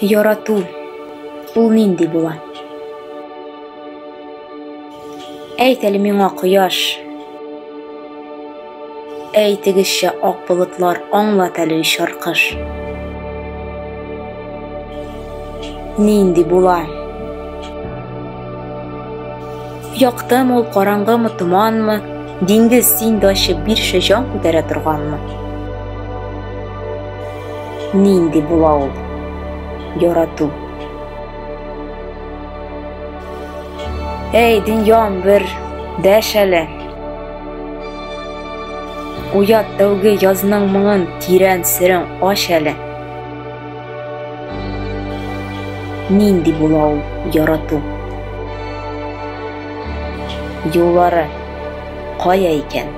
Ярату ул нинди була? Әйт әле миңа, кояш. Әйтегезче, ак болытлар, аңлат әле шаркыш. Нинди була? Яктымы ул, караңгымы, туманмы? Диңгез синдәше бирше җан күтәрә торганмы? Нинди була ул? Ярату. Эй, дөньям, бер дәш әле. Уят тәүге язның моңын, тирән серен аш әле. Нинди була ул? Ярату. Юллары кая икән?